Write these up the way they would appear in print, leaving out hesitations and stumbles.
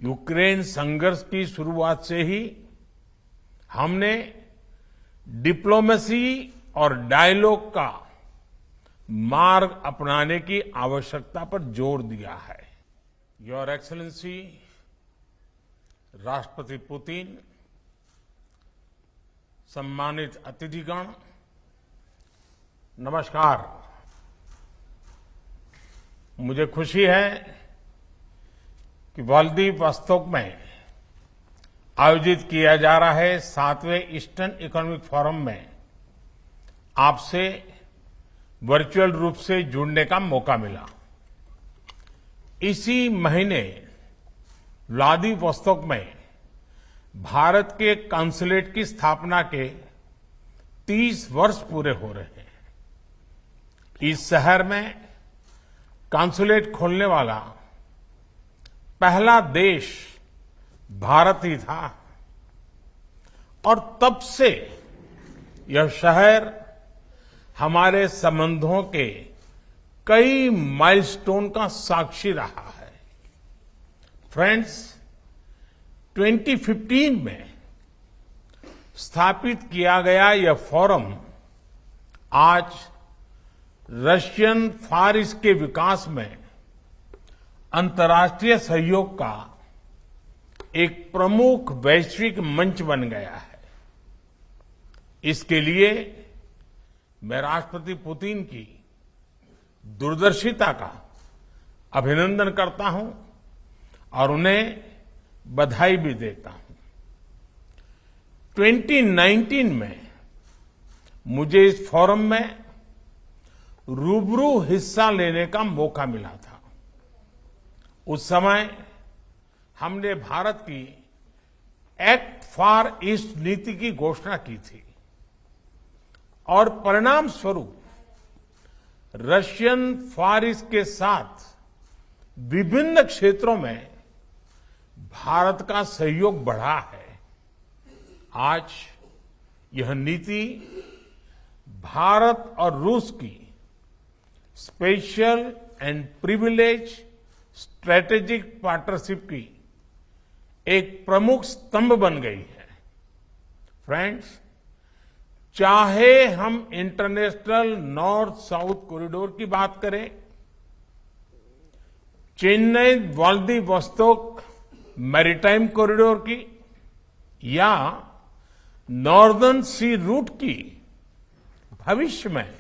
Ukraine संघर्ष की शुरुआत से ही हमने डिप्लोमेसी और डायलॉग का मार्ग अपनाने की आवश्यकता पर जोर दिया है। योर एक्सेलेंसी राष्ट्रपति पुतिन, सम्मानित अतिथिगण, नमस्कार। मुझे खुशी है कि व्लादिवोस्तोक में आयोजित किया जा रहा है 7वें ईस्टर्न इकोनॉमिक फोरम में आपसे वर्चुअल रूप से जुड़ने का मौका मिला। इसी महीने व्लादिवोस्तोक में भारत के कॉन्सुलेट की स्थापना के 30 वर्ष पूरे हो रहे हैं। इस शहर में कॉन्सुलेट खोलने वाला पहला देश भारत ही था और तब से यह शहर हमारे संबंधों के कई माइलस्टोन का साक्षी रहा है। फ्रेंड्स, 2015 में स्थापित किया गया यह फोरम आज रशियन फार ईस्ट के विकास में अंतर्राष्ट्रीय सहयोग का एक प्रमुख वैश्विक मंच बन गया है। इसके लिए मैं राष्ट्रपति पुतिन की दूरदर्शिता का अभिनंदन करता हूं और उन्हें बधाई भी देता हूं। 2019 में मुझे इस फोरम में रूबरू हिस्सा लेने का मौका मिला था। उस समय हमने भारत की एक्ट फॉर ईस्ट नीति की घोषणा की थी और परिणाम स्वरूप रशियन फार ईस्ट के साथ विभिन्न क्षेत्रों में भारत का सहयोग बढ़ा है। आज यह नीति भारत और रूस की special and privilege strategic partnership की एक प्रमुख स्तंभ बन गई है। फ्रेंड्स, चाहे हम इंटरनेशनल नॉर्थ साउथ कॉरिडोर की बात करें, चेन्नई व्लादिवोस्तोक मैरीटाइम कॉरिडोर की या नॉर्दर्न सी रूट की, भविष्य में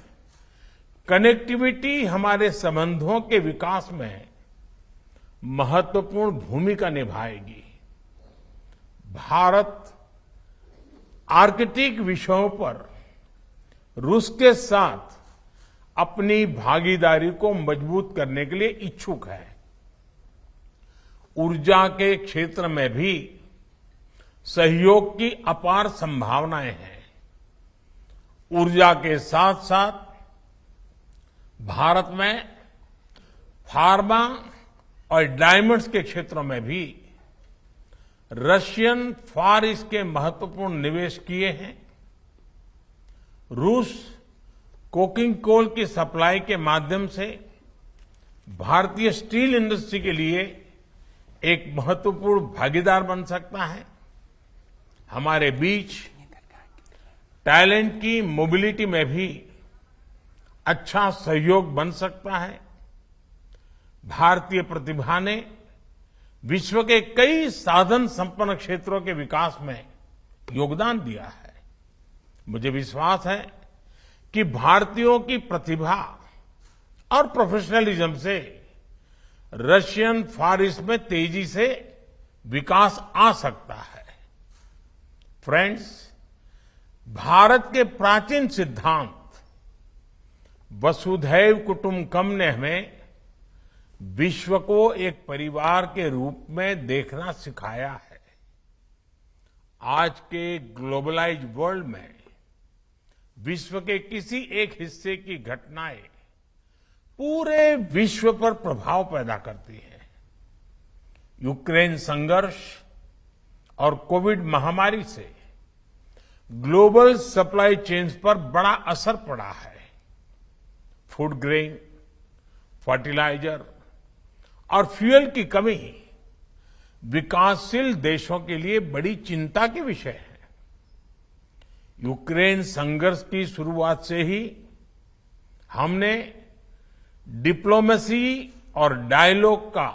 कनेक्टिविटी हमारे संबंधों के विकास में महत्वपूर्ण भूमिका निभाएगी। भारत आर्कटिक विषयों पर रूस के साथ अपनी भागीदारी को मजबूत करने के लिए इच्छुक है। ऊर्जा के क्षेत्र में भी सहयोग की अपार संभावनाएं हैं। ऊर्जा के साथ साथ भारत में फार्मा और डायमंड्स के क्षेत्रों में भी रशियन फार ईस्ट के महत्वपूर्ण निवेश किए हैं। रूस कोकिंग कोल की सप्लाई के माध्यम से भारतीय स्टील इंडस्ट्री के लिए एक महत्वपूर्ण भागीदार बन सकता है। हमारे बीच टैलेंट की मोबिलिटी में भी अच्छा सहयोग बन सकता है। भारतीय प्रतिभा ने विश्व के कई साधन संपन्न क्षेत्रों के विकास में योगदान दिया है। मुझे विश्वास है कि भारतीयों की प्रतिभा और प्रोफेशनलिज्म से रशियन फार ईस्ट में तेजी से विकास आ सकता है। फ्रेंड्स, भारत के प्राचीन सिद्धांत वसुधैव कुटुंबकम ने हमें विश्व को एक परिवार के रूप में देखना सिखाया है। आज के ग्लोबलाइज्ड वर्ल्ड में विश्व के किसी एक हिस्से की घटनाएं पूरे विश्व पर प्रभाव पैदा करती है। यूक्रेन संघर्ष और कोविड महामारी से ग्लोबल सप्लाई चेन्स पर बड़ा असर पड़ा है। फूड ग्रेन, फर्टिलाइजर और फ्यूल की कमी विकासशील देशों के लिए बड़ी चिंता के विषय है। यूक्रेन संघर्ष की शुरुआत से ही हमने डिप्लोमेसी और डायलॉग का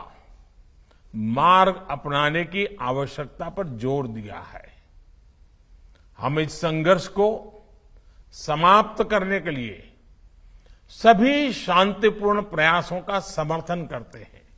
मार्ग अपनाने की आवश्यकता पर जोर दिया है। हम इस संघर्ष को समाप्त करने के लिए सभी शांतिपूर्ण प्रयासों का समर्थन करते हैं।